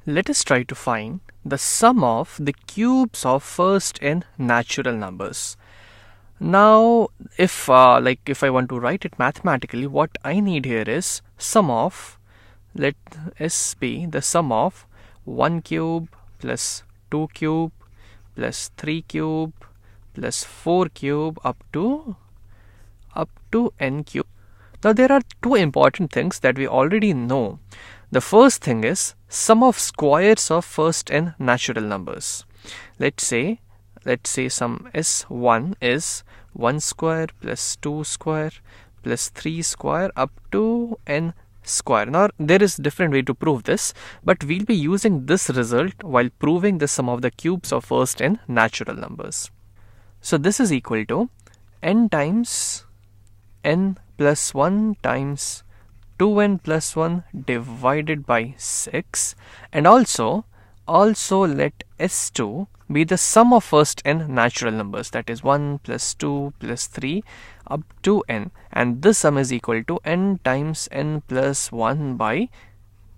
Let us try to find the sum of the cubes of first n natural numbers. Now, if I want to write it mathematically, what I need here is sum of, let S be the sum of 1 cube plus 2 cube plus 3 cube plus 4 cube up to n cube. Now there are two important things that we already know. The first thing is sum of squares of first n natural numbers. Let's say sum S1 is 1 square plus 2 square plus 3 square up to n square. Now there is different way to prove this, but we'll be using this result while proving the sum of the cubes of first n natural numbers. So this is equal to n times n plus 1 times 2n plus 1 divided by 6, and also let S2 be the sum of first n natural numbers, that is 1 plus 2 plus 3 up to n, and this sum is equal to n times n plus 1 by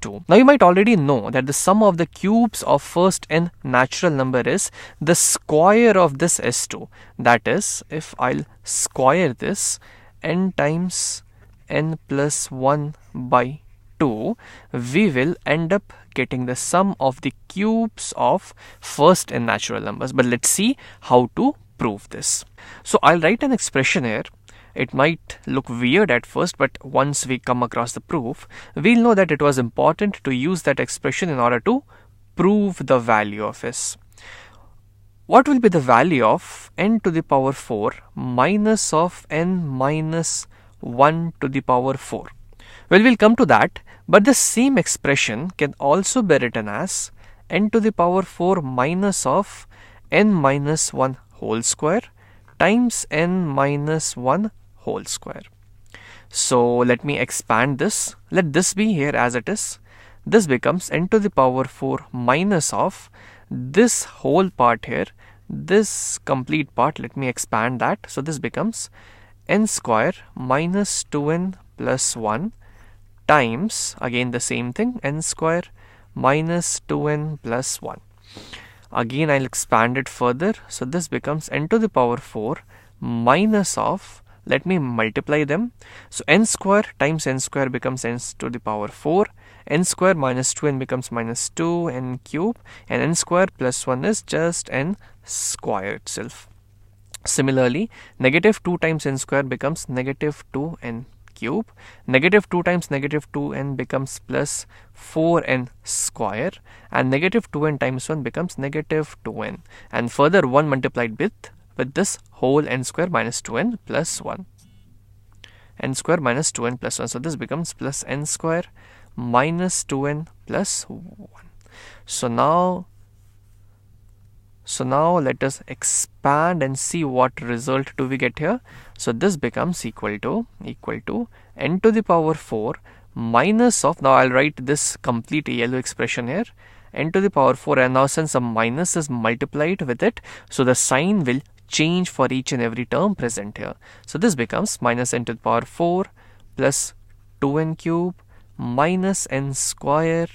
2. Now you might already know that the sum of the cubes of first n natural number is the square of this S2, that is, if I'll square this, n times n plus 1 by 2, we will end up getting the sum of the cubes of first n natural numbers. But let's see how to prove this. So I'll write an expression here. It might look weird at first, but once we come across the proof, we'll know that it was important to use that expression in order to prove the value of s. What will be the value of n to the power 4 minus of n minus 1 to the power 4? Well, we'll come to that, but the same expression can also be written as n to the power 4 minus of n minus 1 whole square times n minus 1 whole square. So let me expand this. Let this be here as it is. This becomes n to the power 4 minus of this whole part here, this complete part. Let me expand that. So this becomes n square minus 2n plus 1 times, again the same thing, n square minus 2n plus 1. Again I'll expand it further. So this becomes n to the power 4 minus of, let me multiply them. So n square times n square becomes n to the power 4. N square minus 2n becomes minus 2n cube, and n square plus 1 is just n square itself. Similarly, negative 2 times n square becomes negative 2n cube. Negative 2 times negative 2n becomes plus 4n square, and negative 2n times 1 becomes negative 2n, and further 1 multiplied with this whole n square minus 2n plus 1. N square minus 2n plus 1. So this becomes plus n square minus 2n plus 1. So now let us expand and see what result do we get here. So this becomes equal to n to the power 4 minus of, now I'll write this complete yellow expression here, n to the power 4, and now since a minus is multiplied with it, so the sign will change for each and every term present here. So this becomes minus n to the power 4 plus 2n cube minus n square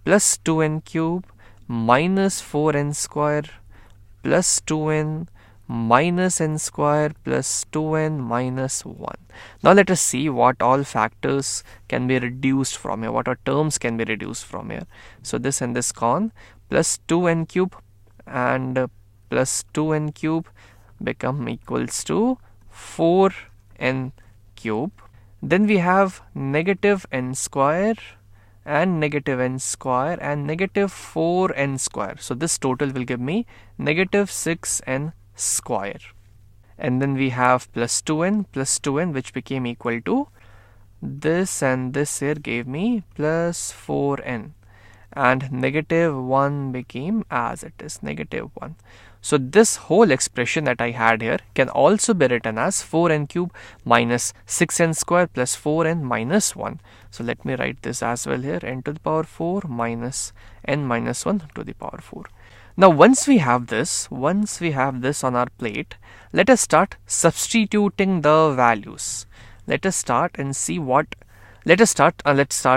plus 2n cube minus 4n square plus 2n minus n square plus 2n minus 1. Now let us see what all factors can be reduced from here, what all terms can be reduced from here. So this and this gone, plus 2n cube and plus 2n cube become equals to 4n cube. Then we have negative n square and negative n square and negative 4n square. So this total will give me negative 6n square. And then we have plus 2n which became equal to this, and this here gave me plus 4n, and negative 1 became as it is, negative 1. So this whole expression that I had here can also be written as 4n cube minus 6n square plus 4n minus 1. So let me write this as well here, n to the power 4 minus n minus 1 to the power 4. Now once we have this on our plate, let us start substituting the values. Let us start and see what let's start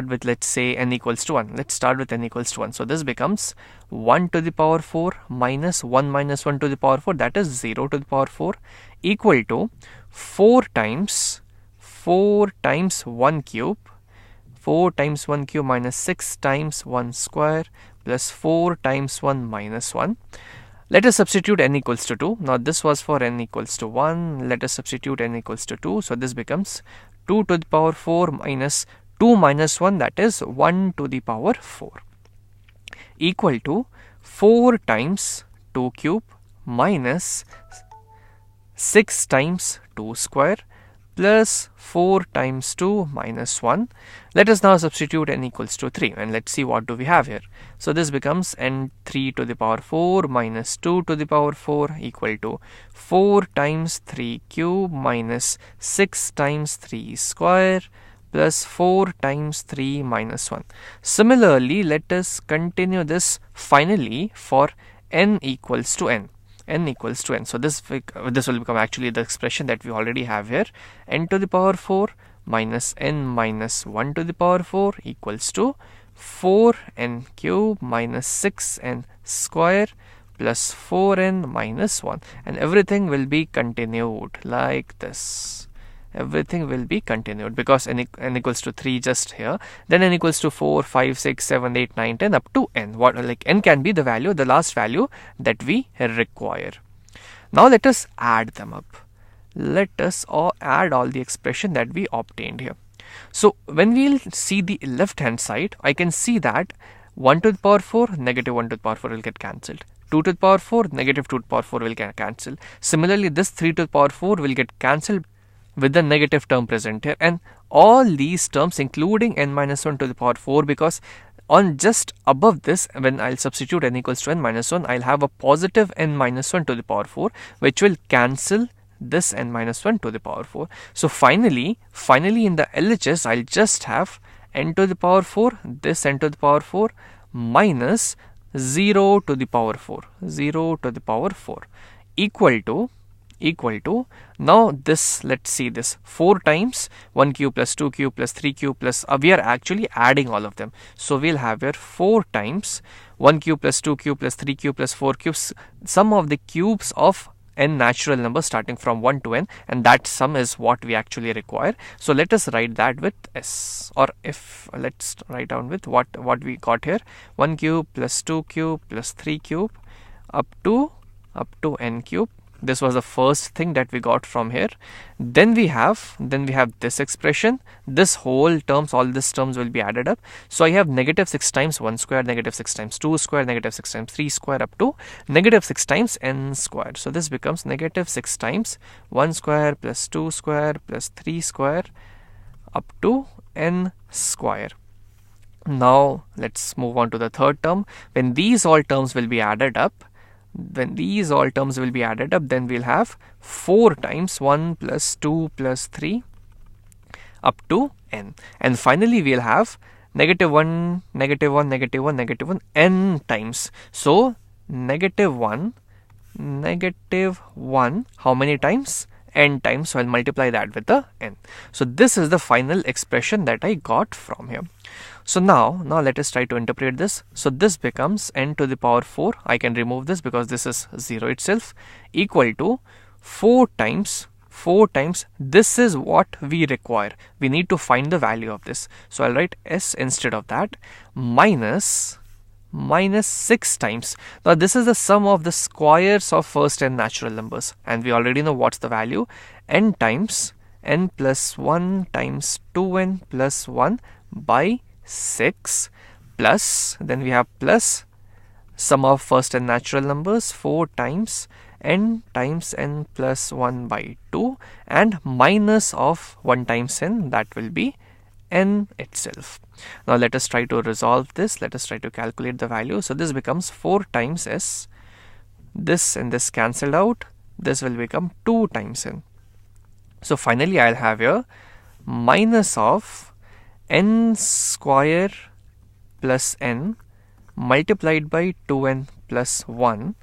with, let's say, n equals to 1. Let's start with n equals to 1. So this becomes 1 to the power 4 minus 1 minus 1 to the power 4, that is 0 to the power 4, equal to 4 times 1 cube, 4 times 1 cube minus 6 times 1 square plus 4 times 1 minus 1. Let us substitute n equals to 2. Now this was for n equals to 1. Let us substitute n equals to 2. So this becomes 2 to the power 4 minus 2 minus 1, that is 1 to the power 4, equal to 4 times 2 cube minus 6 times 2 square plus 4 times 2 minus 1. Let us now substitute n equals to 3 and let's see what do we have here. So this becomes n3 to the power 4 minus 2 to the power 4 equal to 4 times 3 cube minus 6 times 3 square plus 4 times 3 minus 1. Similarly, let us continue this finally for n equals to n. N equals to n. So this will become actually the expression that we already have here. N to the power 4 minus n minus 1 to the power 4 equals to 4n cube minus 6n square plus 4n minus 1. And everything will be continued like this. Everything will be continued because n equals to 3 just here, then n equals to 4, 5, 6, 7, 8, 9, 10 up to n. N can be the value, the last value that we require. Now let us add them up. Let us add all the expression that we obtained here. So when we'll see the left hand side, I can see that 1 to the power 4, negative 1 to the power 4 will get cancelled. 2 to the power 4, negative 2 to the power 4 will get cancelled. Similarly, this 3 to the power 4 will get cancelled with the negative term present here, and all these terms including n minus 1 to the power 4, because on just above this, when I'll substitute n equals to n minus 1, I'll have a positive n minus 1 to the power 4 which will cancel this n minus 1 to the power 4. So finally in the LHS, I'll just have n to the power 4, this n to the power 4 minus 0 to the power 4, 0 to the power 4 equal to, now this, let's see this, 4 times 1 cube plus 2 cube plus 3 cube plus, we are actually adding all of them. So we'll have here 4 times 1 cube plus 2 cube plus 3 cube plus 4 cubes, sum of the cubes of n natural numbers starting from 1 to n, and that sum is what we actually require. So let us write that with s, or if let's write down with what we got here, 1 cube plus 2 cube plus 3 cube up to n cube. This was the first thing that we got from here. Then we have this expression. This whole terms, all these terms will be added up. So I have negative 6 times 1 square, negative 6 times 2 square, negative 6 times 3 square up to negative 6 times n square. So this becomes negative 6 times 1 square plus 2 square plus 3 square up to n square. Now let's move on to the third term. When these all terms will be added up, then we'll have 4 times 1 plus 2 plus 3 up to n. And finally we'll have negative 1, negative 1, negative 1, negative 1 n times. So negative 1, how many times? N times. So I'll multiply that with the n. So this is the final expression that I got from here. So now let us try to interpret this. So this becomes n to the power 4. I can remove this because this is 0 itself, equal to 4 times, this is what we require. We need to find the value of this. So I'll write s instead of that, minus 6 times. Now this is the sum of the squares of first n natural numbers, and we already know what's the value. N times n plus 1 times 2n plus 1 by 6 plus, then we have plus sum of first n natural numbers 4 times n plus 1 by 2 and minus of 1 times n, that will be n itself. Now let us try to resolve this. Let us try to calculate the value. So this becomes 4 times s, this and this cancelled out, this will become 2 times n. So finally I'll have here minus of n square plus n multiplied by 2n plus 1,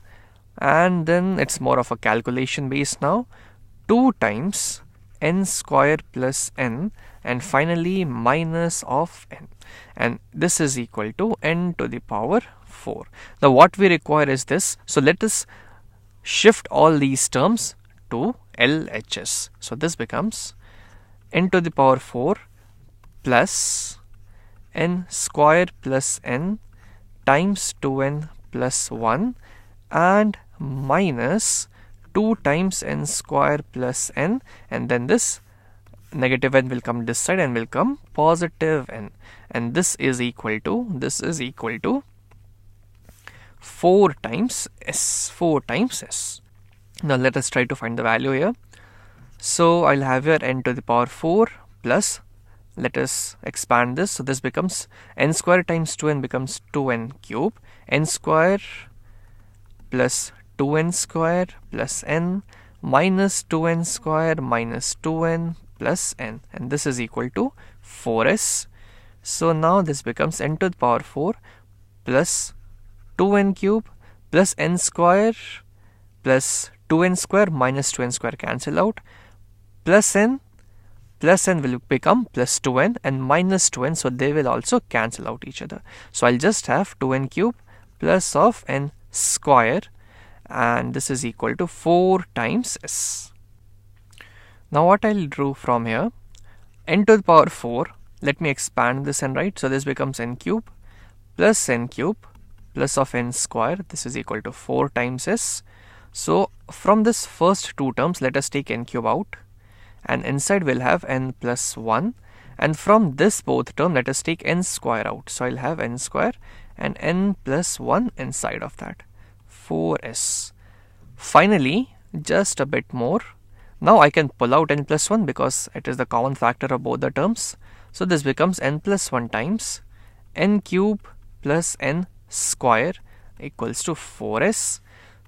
and then it's more of a calculation base now, 2 times n square plus n, and finally minus of n, and this is equal to n to the power 4. Now what we require is this, so let us shift all these terms to LHS. So this becomes n to the power 4 plus n square plus n times 2n plus 1 and minus 2 times n square plus n, and then this negative n will come this side and will come positive n, and this is equal to 4 times s. Now let us try to find the value here. So I'll have here n to the power 4 plus, let us expand this, so this becomes n square times 2n becomes 2n cube, n square plus 2n square plus n minus 2n square minus 2n plus n, and this is equal to 4s. So now this becomes n to the power 4 plus 2n cube plus n square plus 2n square minus 2n square cancel out, plus n will become plus 2n and minus 2n, so they will also cancel out each other. So I'll just have 2n cube plus of n square, and this is equal to 4 times s. Now what I'll do from here, n to the power 4, let me expand this and write, so this becomes n cube plus of n square, this is equal to 4 times s. So from this first two terms, let us take n cube out, and inside we'll have n plus 1, and from this both term let us take n square out, so I'll have n square and n plus 1 inside of that, 4s. Finally, just a bit more, now I can pull out n plus 1 because it is the common factor of both the terms, so this becomes n plus 1 times n cube plus n square equals to 4s.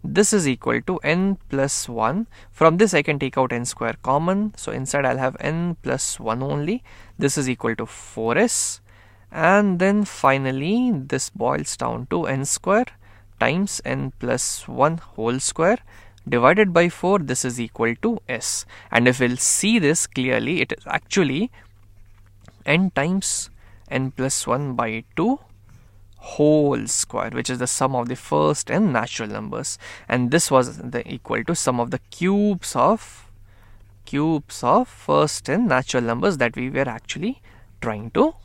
This is equal to n plus 1. From this I can take out n square common, so inside I'll have n plus 1 only. This is equal to 4s, and then finally this boils down to n square times n plus 1 whole square divided by 4. This is equal to s, and if we'll see this clearly, it is actually n times n plus 1 by 2 whole square, which is the sum of the first n natural numbers, and this was the equal to sum of the cubes of first n natural numbers that we were actually trying to